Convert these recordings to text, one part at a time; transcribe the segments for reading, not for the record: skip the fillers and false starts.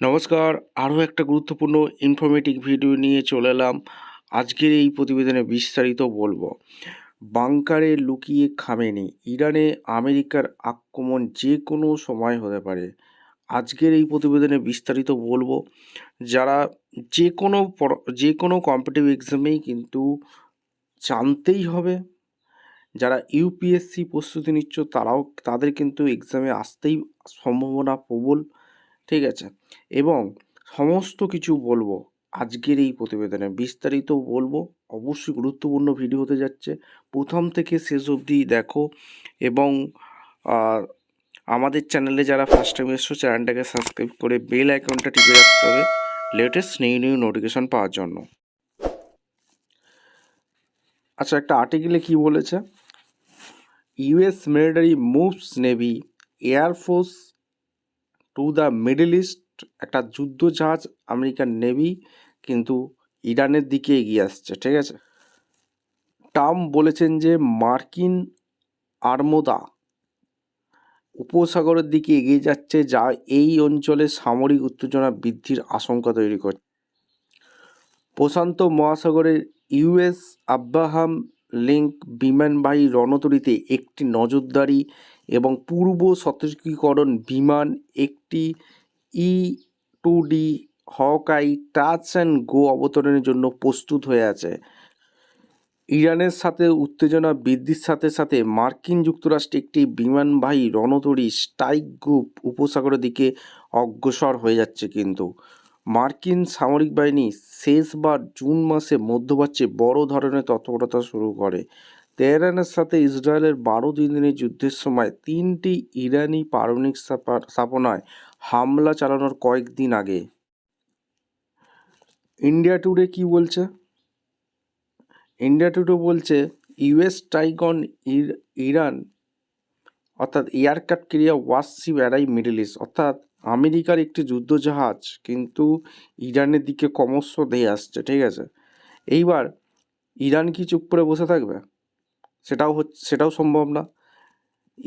নমস্কার, আরও একটা গুরুত্বপূর্ণ ইনফরমেটিভ ভিডিও নিয়ে চলে এলাম। আজকের এই প্রতিবেদনে বিস্তারিত বলবো। বাংকারে লুকিয়ে খামেনি, ইরানে আমেরিকার আক্রমণ যে কোনো সময় হতে পারে। আজকের এই প্রতিবেদনে বিস্তারিত বলবো। যারা যে কোনো কম্পিটিটিভ এক্সামেই কিন্তু জানতেই হবে, যারা ইউপিএসসি প্রস্তুতি নিচ্ছ তাদের কিন্তু এক্সামে আসতেই সম্ভাবনা প্রবল, ঠিক আছে। এবং সমস্ত কিছু বলবো আজকের এই প্রতিবেদনে, বিস্তারিত বলবো। অবশ্যই গুরুত্বপূর্ণ ভিডিও হতে যাচ্ছে, প্রথম থেকে শেষ অবধি দেখো। এবং আমাদের চ্যানেলে যারা ফার্স্ট টাইম এসছো, চ্যানেলটাকে সাবস্ক্রাইব করে বেল আইকনটা টিপে রাখতে হবে লেটেস্ট নিউ নোটিফিকেশন পাওয়ার জন্য। আচ্ছা, একটা আর্টিকেলে কি বলেছে? US military moves navy air force to the middle east. একটা যুদ্ধ জাহাজ আমেরিকান নেভি কিন্তু ইরানের দিকে এগিয়ে আসছে, ঠিক আছে। ট্রাম্প বলেছেন যে মার্কিন আর্মদা উপসাগরের দিকে এগিয়ে যাচ্ছে, যা এই অঞ্চলে সামরিক উত্তেজনা বৃদ্ধির আশঙ্কা তৈরি করছে। প্রশান্ত মহাসাগরের ইউএস আব্রাহাম লিঙ্ক বিমানবাহী রণতরীতে একটি নজরদারি এবং পূর্ব সতর্কীকরণ বিমান, একটি E-2D হকাই টাচ অ্যান্ড গো অবতরণের জন্য প্রস্তুত হয়ে আছে। ইরানের সাথে উত্তেজনা বৃদ্ধির সাথে সাথে মার্কিন যুক্তরাষ্ট্রে একটি বিমানবাহী রণতরী স্ট্রাইক গ্রুপ উপসাগরের দিকে অগ্রসর হয়ে যাচ্ছে। কিন্তু মার্কিন সামরিক বাহিনী শেষবার জুন মাসে মধ্যপ্রাচ্যে বড় ধরনের তৎপরতা শুরু করে। তেহরানের সাথে ইসরায়েলের 12 দিনের যুদ্ধের সময় 3টি ইরানি পারমাণবিক স্থাপনায় হামলা চালানোর কয়েকদিন আগে। ইন্ডিয়া টুডে কি বলছে? ইন্ডিয়া টুডে বলছে ইউএস স্ট্রাইক অন ইরান, অর্থাৎ aircraft carrier warship arrive middle east. অর্থাৎ আমেরিকার একটি যুদ্ধজাহাজ কিন্তু ইরানের দিকে ক্রমশ ধেয়ে আসছে, ঠিক আছে। এইবার ইরান কি চুপ করে বসে থাকবে? সেটাও সম্ভব না।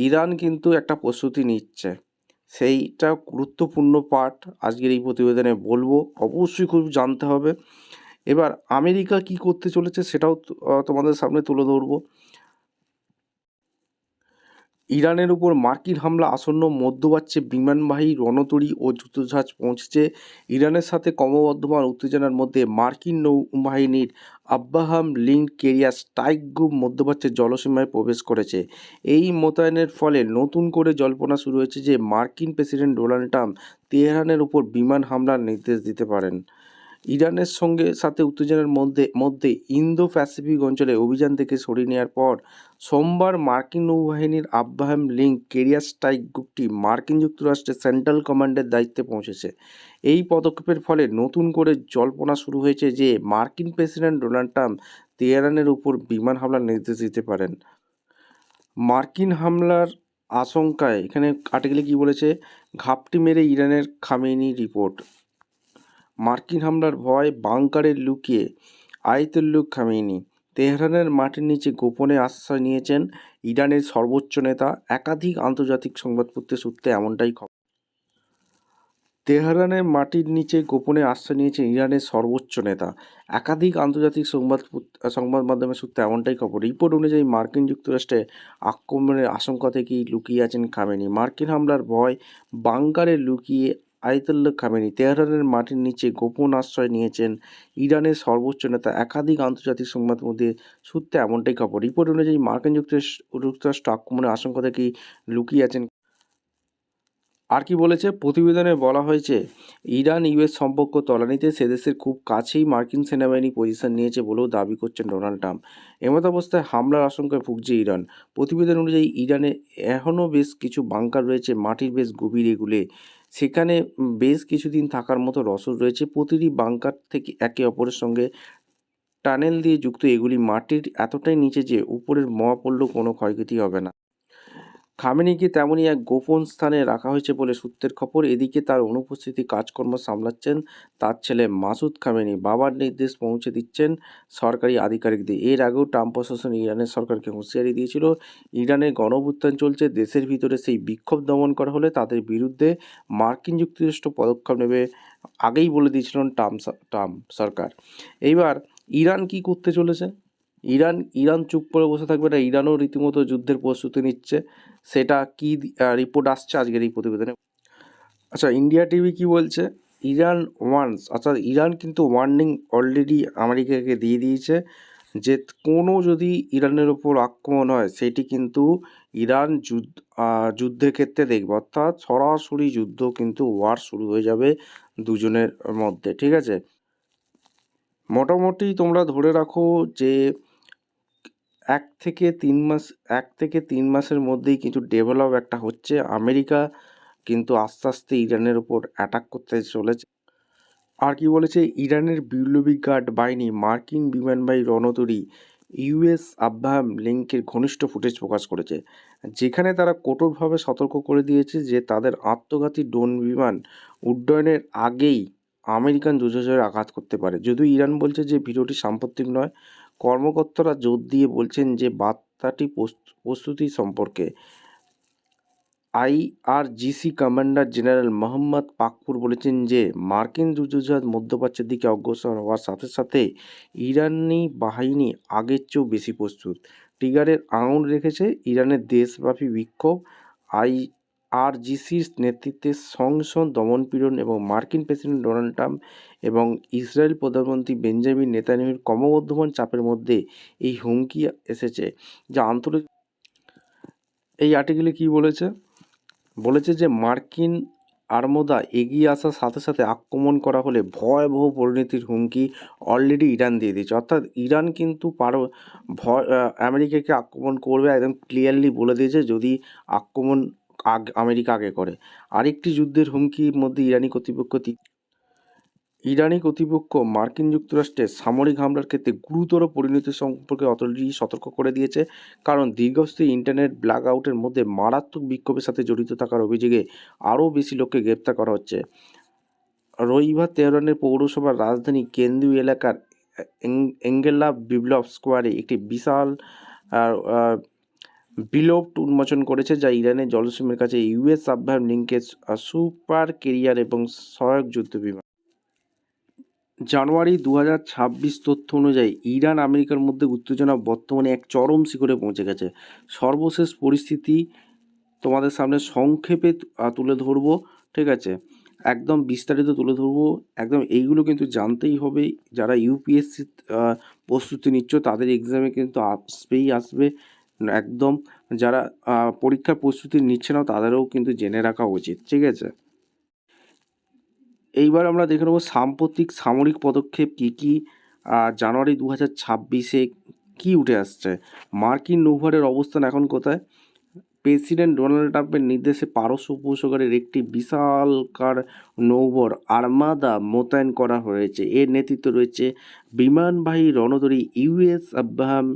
ইরান কিন্তু একটা প্রস্তুতি নিচ্ছে, সেইটা গুরুত্বপূর্ণ পার্ট আজকের এই প্রতিবেদনে বলবো। অবশ্যই খুব জানতে হবে। এবার আমেরিকা কি করতে চলেছে সেটাও তোমাদের সামনে তুলে ধরবো। ইরানের উপর মার্কিন হামলা আসন্ন, মধ্যপ্রাচ্যে বিমানবাহী রণতরী ও যুদ্ধজাহাজ পৌঁছেছে। ইরানের সাথে ক্রমবর্ধমান উত্তেজনার মধ্যে মার্কিন নৌবাহিনীর Abraham link career strike group মধ্যপ্রাচ্যের জলসীমায় প্রবেশ করেছে। এই মোতায়েনের ফলে নতুন করে জল্পনা শুরু হয়েছে যে মার্কিন প্রেসিডেন্ট ডোনাল্ড ট্রাম্প তেহরানের উপর বিমান হামলার নির্দেশ দিতে পারেন। ইরানের সাথে উত্তেজনার মধ্যে ইন্দো প্যাসিফিক অঞ্চলে অভিযান থেকে সরিয়ে নেওয়ার পর সোমবার মার্কিন নৌবাহিনীর আব্রাহাম লিঙ্ক ক্যারিয়ার স্ট্রাইক গ্রুপটি মার্কিন যুক্তরাষ্ট্রের সেন্ট্রাল কমান্ডের দায়িত্বে পৌঁছেছে। এই পদক্ষেপের ফলে নতুন করে জল্পনা শুরু হয়েছে যে মার্কিন প্রেসিডেন্ট ডোনাল্ড ট্রাম্প তেহরানের উপর বিমান হামলার নির্দেশ দিতে পারেন। মার্কিন হামলার আশঙ্কায় এখানে আর্টিকেলে কি বলেছে? ঘাপটি মেরে ইরানের খামেনি রিপোর্ট। মার্কিন হামলার ভয় বাংকারে লুকিয়ে আয়াতুল্লাহ খামেনি। তেহরানের মাটির নিচে গোপনে আশ্রয় নিয়েছেন ইরানের সর্বোচ্চ নেতা। একাধিক আন্তর্জাতিক সংবাদপত্রের সূত্রে এমনটাই খবর। তেহরানের মাটির নিচে গোপনে আশ্রয় নিয়েছেন ইরানের সর্বোচ্চ নেতা। একাধিক আন্তর্জাতিক সংবাদ মাধ্যমের সূত্রে এমনটাই খবর। রিপোর্ট অনুযায়ী মার্কিন যুক্তরাষ্ট্রে আক্রমণের আশঙ্কা থেকেই লুকিয়ে আছেন খামেনি। মার্কিন হামলার ভয় বাংকারে লুকিয়ে আয়াতুল্লাহ খামেনি তেহরানের মাটির নিচে গোপন আশ্রয় নিয়েছেন ইরানের সর্বোচ্চ নেতা। একাধিক আন্তর্জাতিক সংবাদ সূত্রে এমনটাই খবর। রিপোর্ট অনুযায়ী মার্কিন যুক্তরাষ্ট্র আক্রমণের আশঙ্কা থেকেই লুকিয়ে আছেন। আর কি বলেছে প্রতিবেদনে বলা হয়েছে, ইরান ইউএস সম্পর্ক তলানিতে সে দেশের খুব কাছেই মার্কিন সেনাবাহিনী পজিশন নিয়েছে বলেও দাবি করছেন ডোনাল্ড ট্রাম্প। এমত অবস্থায় হামলার আশঙ্কায় ভুগছে ইরান। প্রতিবেদন অনুযায়ী ইরানে এখনও বেশ কিছু বাংকার রয়েছে মাটির বেশ গভীর এগুলে। সেখানে বেশ কিছুদিন থাকার মতো রসদ রয়েছে। প্রতিটি বাংকার থেকে একে অপরের সঙ্গে টানেল দিয়ে যুক্ত। এগুলি মাটির এতটাই নিচে যে উপরের মহা পড়লেও কোনো ক্ষয়ক্ষতি হবে না। খামেনিকে তেমনই এক গোপন স্থানে রাখা হয়েছে বলে সূত্রের খবর। এদিকে তার অনুপস্থিতি কাজকর্ম সামলাচ্ছেন তার ছেলে মাসুদ খামেনি। বাবার নির্দেশ পৌঁছে দিচ্ছেন সরকারি আধিকারিকদের। এর আগেও ট্রাম্প প্রশাসন ইরানের সরকারকে হুঁশিয়ারি দিয়েছিল, ইরানের গণঅভ্যুত্থান চলছে, দেশের ভিতরে সেই বিক্ষোভ দমন করা হলে তাদের বিরুদ্ধে মার্কিন যুক্তরাষ্ট্র পদক্ষেপ নেবে। আগেই বলে দিয়েছিলেন ট্রাম্প সরকার। এইবার ইরান কি করতে চলেছে? ইরান চুপ করে বসে থাকবে না, ইরানও রীতিমতো যুদ্ধের প্রস্তুতি নিচ্ছে। সেটা কি রিপোর্ট আসছে আজকের এই প্রতিবেদনে। আচ্ছা, ইন্ডিয়া টিভি কি বলছে? ইরান কিন্তু ওয়ার্নিং অলরেডি আমেরিকাকে দিয়ে দিয়েছে যে কোনো যদি ইরানের ওপর আক্রমণ হয় সেটি কিন্তু ইরান যুদ্ধের ক্ষেত্রে দেখবে, অর্থাৎ সরাসরি যুদ্ধ কিন্তু ওয়ার শুরু হয়ে যাবে দুজনের মধ্যে, ঠিক আছে। মোটামুটি তোমরা ধরে রাখো যে 1 থেকে 3 মাসের মধ্যেই কিন্তু ডেভেলপ একটা হচ্ছে। আমেরিকা কিন্তু আস্তে আস্তে ইরানের ওপর অ্যাটাক করতে চলেছে। আর কি বলেছে, ইরানের বিপ্লবী গার্ড বাহিনী মার্কিন বিমানবাহী রণতরী ইউএস আব্রাহাম লিঙ্কের ঘনিষ্ঠ ফুটেজ প্রকাশ করেছে, যেখানে তারা কঠোরভাবে সতর্ক করে দিয়েছে যে তাদের আত্মঘাতী ড্রোন বিমান উড্ডয়নের আগেই আমেরিকান যুদ্ধজাহাজে আঘাত করতে পারে। যদিও ইরান বলছে যে ভিডিওটি সাম্প্রতিক নয়, কর্মকর্তারা জোর দিয়ে বলছেন যে বার্তাটি প্রস্তুতি সম্পর্কে। IRGC commander general Mohammad Pakpour বলেছেন যে মার্কিন যুদ্ধজাহাজ মধ্যপ্রাচ্যের দিকে অগ্রসর হওয়ার সাথে সাথে ইরানি বাহিনী আগের চেয়েও বেশি প্রস্তুত। ট্রিগারের আঙুল রেখেছে ইরানের দেশব্যাপী বিক্ষোভ। আইআরজিসির নেতৃত্বে সংসদ দমনপীড়ন এবং মার্কিন প্রেসিডেন্ট ডোনাল্ড ট্রাম্প এবং ইসরায়েল প্রধানমন্ত্রী বেঞ্জামিন নেতানিয়াহুর ক্রমবর্ধমান চাপের মধ্যে এই হুমকি এসেছে। যা আন্তর্জাতিক এই আর্টিকেলে কি বলেছে যে মার্কিন আর্মদা এগিয়ে আসার সাথে সাথে আক্রমণ করা হলে ভয়াবহ পরিণতির হুমকি অলরেডি ইরান দিয়ে দিয়েছে। অর্থাৎ ইরান কিন্তু আমেরিকাকে আক্রমণ করবে, একদম ক্লিয়ারলি বলে দিয়েছে যদি আক্রমণ আমেরিকা আগে করে। আরেকটি যুদ্ধের হুমকির মধ্যে ইরানি কর্তৃপক্ষ মার্কিন যুক্তরাষ্ট্রের সামরিক হামলার ক্ষেত্রে গুরুতর পরিণতি সম্পর্কে অলরেডি সতর্ক করে দিয়েছে, কারণ দীর্ঘস্থায়ী ইন্টারনেট ব্ল্যাক আউটের মধ্যে মারাত্মক বিক্ষোভের সাথে জড়িত থাকার অভিযোগে আরও বেশি লোককে গ্রেপ্তার করা হচ্ছে। রবিবার তেহরানের পৌরসভার রাজধানী কেন্দ্রীয় এলাকার এঙ্গেলা বিপ্লব স্কোয়ারে একটি বিশাল বিলবট উন্মোচন করেছে, যা ইরানের জলসীমার কাছে ইউএস আব্রাহাম লিঙ্কের সুপার ক্যারিয়ার এবং সহায়ক যুদ্ধ বিমান। জানুয়ারি 2026 তথ্য অনুযায়ী ইরান আমেরিকার মধ্যে উত্তেজনা বর্তমানে এক চরম শিখরে পৌঁছে গেছে। সর্বশেষ পরিস্থিতি তোমাদের সামনে সংক্ষেপে তুলে ধরবো, ঠিক আছে, একদম বিস্তারিত তুলে ধরবো। একদম এইগুলো কিন্তু জানতেই হবে, যারা ইউপিএসসি প্রস্তুতি নিচ্ছ তাদের এক্সামে কিন্তু আসবে একদম। যারা পরীক্ষার প্রস্তুতি নিচ্ছে না তাদেরও কিন্তু জেনে রাখা উচিত, ঠিক আছে। এইবার আমরা দেখে নেব সাম্প্রতিক সামরিক পদক্ষেপ কী জানুয়ারি 2026-এ কী উঠে আসছে। মার্কিন নৌবহরের অবস্থান এখন কোথায়? প্রেসিডেন্ট ডোনাল্ড ট্রাম্পের নির্দেশে পারস্য উপসাগরের একটি বিশালকার নৌবহর আর্মাদা মোতায়েন করা হয়েছে। এর নেতৃত্বে রয়েছে বিমানবাহী রণতরী ইউএস আব্রাহাম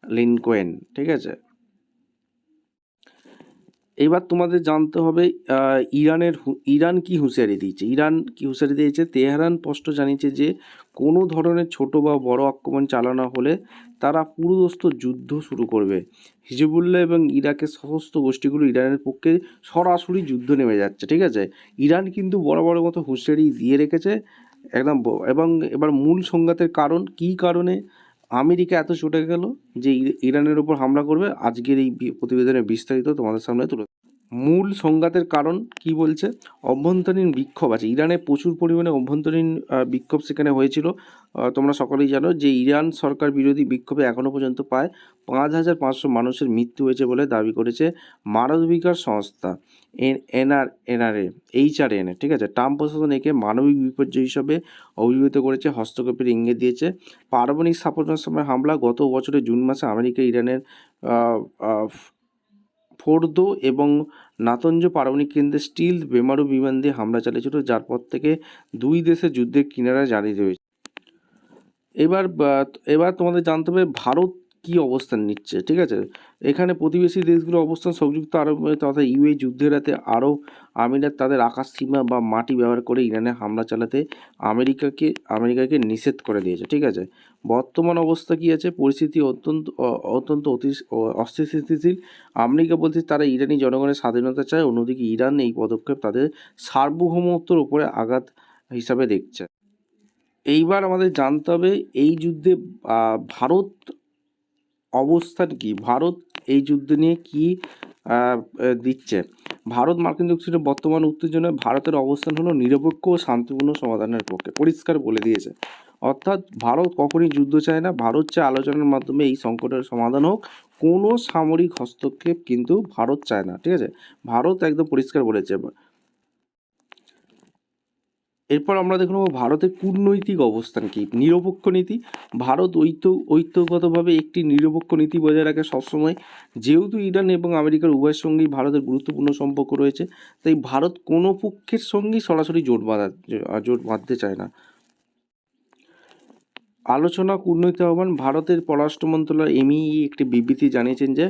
লিঙ্কন, ঠিক আছে। এবার তোমাদের জানতে হবে ইরান কি হুঁশিয়ারি দিয়েছে। তেহরান স্পষ্ট জানিয়েছে যে কোনো ধরনের ছোট বা বড় আক্রমণ চালানো হলে তারা পুরোদস্ত যুদ্ধ শুরু করবে। হিজবুল্লাহ এবং ইরাকের সশস্ত্র গোষ্ঠীগুলো ইরানের পক্ষে সরাসরি যুদ্ধ নেমে যাচ্ছে, ঠিক আছে। ইরান কিন্তু বড় মতো হুঁশিয়ারি দিয়ে রেখেছে একদম। এবং এবার মূল সংঘাতের কী কারণে আমেরিকা এত চটে গেল যে ইরানের ওপর হামলা করবে, আজকের এই প্রতিবেদনে বিস্তারিত তোমাদের সামনে তুলে। মূল সংঘাতের কারণ কি বলছে? অভ্যন্তরীণ বিক্ষোভ আছে। ইরানে প্রচুর পরিমাণে অভ্যন্তরীণ বিক্ষোভ সেখানে হয়েছিল। তোমরা সকলেই জানো যে ইরান সরকার বিরোধী বিক্ষোভে এখনও পর্যন্ত প্রায় 5,500 মানুষের মৃত্যু হয়েছে বলে দাবি করেছে মানবাধিকার সংস্থা HRN, ঠিক আছে। ট্রাম্প প্রশাসন একে মানবিক বিপর্যয় হিসাবে অভিহিত করেছে, হস্তক্ষেপের ইঙ্গিত দিয়েছে। পারমাণবিক স্থাপনার সময় হামলা। গত বছরের জুন মাসে আমেরিকা ইরানের ফোর্দো এবং নাতঞ্জ পারমাণবিক কেন্দ্রে স্টিলথ বোমারু বিমান দিয়ে হামলা চালিয়েছিল, যার পর থেকে দুই দেশের যুদ্ধের কিনারা জারি রয়েছে। এবার তোমাদের জানতে হবে ভারত কী অবস্থান নিচ্ছে, ঠিক আছে। এখানে প্রতিবেশী দেশগুলোর অবস্থান সংযুক্ত আরব তথা ইউএই যুদ্ধের রাতে আরব আমিরাত তাদের আকাশ সীমা বা মাটি ব্যবহার করে ইরানে হামলা চালাতে আমেরিকাকে নিষেধ করে দিয়েছে, ঠিক আছে। বর্তমান অবস্থা কী আছে, পরিস্থিতি অত্যন্ত অস্থিতিশীল। আমেরিকা বলছে তারা ইরানি জনগণের স্বাধীনতা চায়, অন্যদিকে ইরান এই পদক্ষেপ তাদের সার্বভৌমত্বের উপরে আঘাত হিসাবে দেখছে। এইবার আমাদের জানতে হবে এই যুদ্ধে ভারত অবস্থান কি, ভারত এই যুদ্ধ নিয়ে কি দিচ্ছে। ভারত মার্কিন যুক্তরাষ্ট্রের বর্তমান উত্তেজনায় ভারতের অবস্থান হলো নিরপেক্ষ ও শান্তিপূর্ণ সমাধানের পক্ষে, পরিষ্কার বলে দিয়েছে। অর্থাৎ ভারত কখনই যুদ্ধ চায় না, ভারত চায় আলোচনার মাধ্যমে এই সংকটের সমাধান হোক, কোনো সামরিক হস্তক্ষেপ কিন্তু ভারত চায় না, ঠিক আছে। ভারত একদম পরিষ্কার বলেছে। এরপর আমরা দেখে নেব ভারতের কূটনৈতিক অবস্থান কী, নিরপেক্ষ নীতি। ভারত ঐক্যগতভাবে একটি নিরপেক্ষ নীতি বজায় রাখে সবসময়। যেহেতু ইরান এবং আমেরিকার উভয়ের সঙ্গেই ভারতের গুরুত্বপূর্ণ সম্পর্ক রয়েছে, তাই ভারত কোনো পক্ষের সঙ্গেই সরাসরি জোট বাঁধতে চায় না। আলোচনা কূটনৈতিক আহ্বান। ভারতের পররাষ্ট্র মন্ত্রণালয় এমইই একটি বিবৃতি জানিয়েছেন যে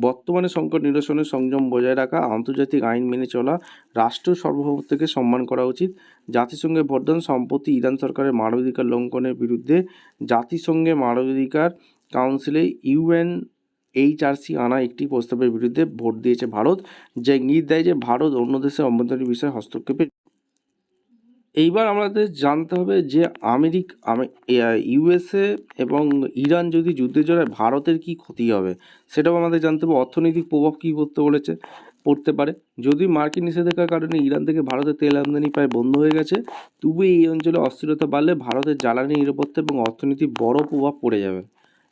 বর্তমানে সংকট নিরসনে সংযম বজায় রাখা, আন্তর্জাতিক আইন মেনে চলা, রাষ্ট্র সার্বভৌমত্বকে সম্মান করা উচিত। জাতিসংঘের বর্ধন। সম্প্রতি ইরান সরকারের মানবাধিকার লঙ্ঘনের বিরুদ্ধে জাতিসংঘের মানবাধিকার কাউন্সিলে UNHRC আনা একটি প্রস্তাবের বিরুদ্ধে ভোট দিয়েছে ভারত, যা ইঙ্গিত দেয় যে ভারত অন্য দেশের অভ্যন্তরীণ বিষয়ে হস্তক্ষেপে। এইবার আমাদের জানতে হবে যে ইউএসএ এবং ইরান যদি যুদ্ধে জড়ায় ভারতের কী ক্ষতি হবে, সেটাও আমাদের জানতে হবে। অর্থনৈতিক প্রভাব কী পড়তে পারে। যদি মার্কিন নিষেধাজ্ঞার কারণে ইরান থেকে ভারতের তেল আমদানি প্রায় বন্ধ হয়ে গেছে, তবু এই অঞ্চলে অস্থিরতা বাড়লে ভারতের জ্বালানি নিরাপত্তা এবং অর্থনীতি বড় প্রভাব পড়ে যাবে,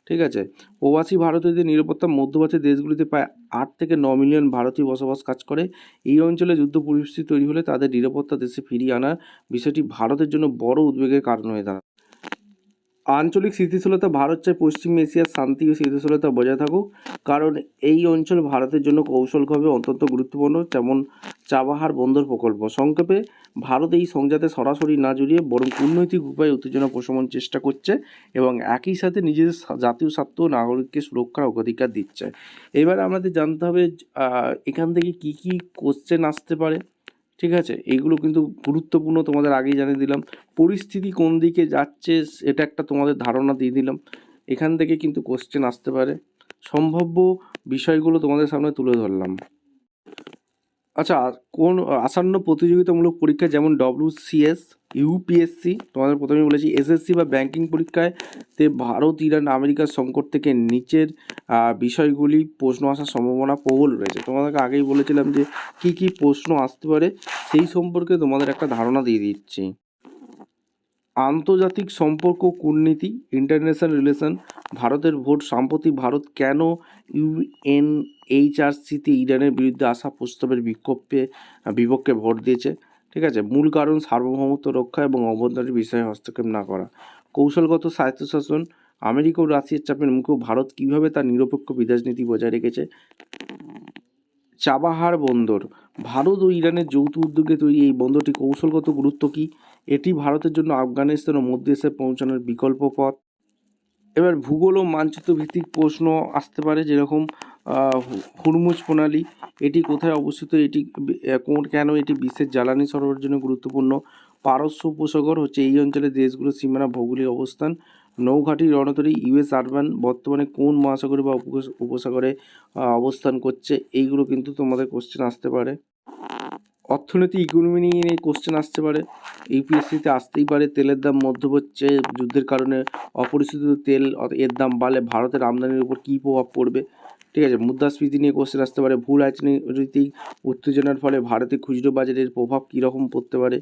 ঠিক আছে। প্রবাসী ভারতীয়দের নিরাপত্তা। মধ্যপ্রাচ্যের দেশগুলিতে প্রায় 8 থেকে 9 মিলিয়ন ভারতীয় বসবাস কাজ করে। এই অঞ্চলে যুদ্ধ পরিস্থিতি তৈরি হলে তাদের নিরাপত্তা দেশে ফিরিয়ে আনার বিষয়টি ভারতের জন্য বড় উদ্বেগের কারণ হয়ে দাঁড়ায়। আঞ্চলিক স্থিতিশীলতা। ভারত চায় পশ্চিম এশিয়ার শান্তি ও স্থিতিশীলতা বজায় থাকুক, কারণ এই অঞ্চল ভারতের জন্য কৌশলভাবে অত্যন্ত গুরুত্বপূর্ণ, যেমন চাবাহার বন্দর প্রকল্প। সংক্ষেপে, ভারত এই সংঘাতে সরাসরি না জড়িয়ে বরং কূটনৈতিক উপায়ে উত্তেজনা প্রশমনের চেষ্টা করছে এবং একই সাথে নিজেদের জাতীয় স্বার্থ ও নাগরিককে সুরক্ষার অগ্রাধিকার দিচ্ছে। এবার আমাদের জানতে হবে এখান থেকে কি কি কোশ্চেন আসতে পারে, ঠিক আছে। এইগুলো কিন্তু গুরুত্বপূর্ণ, তোমাদের আগেই জানিয়ে দিলাম। পরিস্থিতি কোন দিকে যাচ্ছে এটা একটা তোমাদের ধারণা দিয়ে দিলাম। এখান থেকে কিন্তু কোশ্চেন আসতে পারে, সম্ভাব্য বিষয়গুলো তোমাদের সামনে তুলে ধরলাম। আচ্ছা, কোন আসন্ন প্রতিযোগিতামূলক পরীক্ষা যেমন WCS, UPSC, তোমাদের প্রথমেই বলেছি, SSC বা ব্যাংকিং পরীক্ষায় ভারত, ইরান, আমেরিকার সংকট থেকে নিচের বিষয়গুলি প্রশ্ন আসার সম্ভাবনা প্রবল রয়েছে। তোমাদেরকে আগেই বলেছিলাম যে কি কি প্রশ্ন আসতে পারে, সেই সম্পর্কে তোমাদের একটা ধারণা দিয়ে দিচ্ছি। আন্তর্জাতিক সম্পর্ক কূটনীতি, ইন্টারন্যাশনাল রিলেশন। ভারতের ভোট। সাম্প্রতিক ভারত কেন UNHRCতে ইরানের বিরুদ্ধে আসা প্রস্তাবের বিপক্ষে ভোট দিয়েছে, ঠিক আছে। মূল কারণ সার্বভৌমত্ব রক্ষা এবং অভ্যন্তরীণ বিষয়ে হস্তক্ষেপ না করা। কৌশলগত স্বায়ত্তশাসন। আমেরিকা ও রাশিয়ার চাপের মুখেও ভারত কীভাবে তার নিরপেক্ষ বিদেশ নীতি বজায় রেখেছে। চাবাহার বন্দর। ভারত ও ইরানের যৌথ উদ্যোগে তৈরি এই বন্দরটি কৌশলগত গুরুত্ব কী, এটি ভারতের জন্য আফগানিস্তান ও মধ্য এশিয়ায় পৌঁছানোর বিকল্প পথ। এবার ভূগোল ও মানচিত্র ভিত্তিক প্রশ্ন আসতে পারে, যেরকম হুরমুজ প্রণালী, এটি কোথায় অবস্থিত, এটি কেন এটি বিশ্বের জ্বালানি সরবরাহের জন্য গুরুত্বপূর্ণ। পারস্য উপসাগর হচ্ছে এই অঞ্চলের দেশগুলোর সীমানা, ভৌগোলিক অবস্থান। নৌঘাটি, রণতরী। US আরবান বর্তমানে কোন মহাসাগরে বা উপসাগরে অবস্থান করছে, এইগুলো কিন্তু তোমাদের কোশ্চেন আসতে পারে। অর্থনীতি, ইকোনমি নিয়ে কোশ্চেন আসতে পারে, UPSCতে আসতেই পারে। তেলের দাম। মধ্যপ্রাচ্যে যুদ্ধের কারণে অপরিশোধিত তেল এর দাম বাড়লে ভারতের আমদানির উপর কী প্রভাব পড়বে, ঠিক আছে। মুদ্রাস্ফীতি নিয়ে কোশ্চেন আসতে পারে। ভূ রাজনৈতিক উত্তেজনার ফলে ভারতের খুচরো বাজারের প্রভাব কীরকম পড়তে পারে।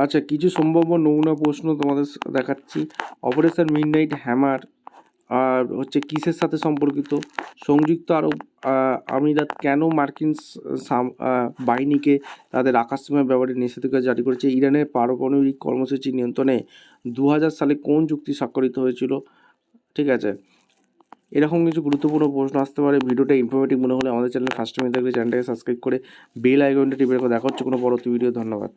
আচ্ছা, কিছু সম্ভাব্য নমুনা প্রশ্ন তোমাদের দেখাচ্ছি। অপারেশন মিডনাইট হ্যামার আর হচ্ছে কিসের সাথে সম্পর্কিত। সংযুক্ত আরব আমিরাত কেন মার্কিন বাহিনীকে তাদের আকাশসীমা ব্যবহারে নিষেধাজ্ঞা জারি করেছে। ইরানের পারমাণবিক কর্মসূচি নিয়ন্ত্রণে 2000 সালে কোন চুক্তি স্বাক্ষরিত হয়েছিল, ঠিক আছে। এরকম কিছু গুরুত্বপূর্ণ প্রশ্ন আসতে পারে। ভিডিওটা ইনফরমেটিভ মনে হলে আমাদের চ্যানেল ফার্স্ট টাইম থাকলে চ্যানেলটাকে সাবস্ক্রাইব করে বেল আইকনটা টিপে রাখো। দেখা হচ্ছে কোনো পরবর্তী ভিডিও। ধন্যবাদ।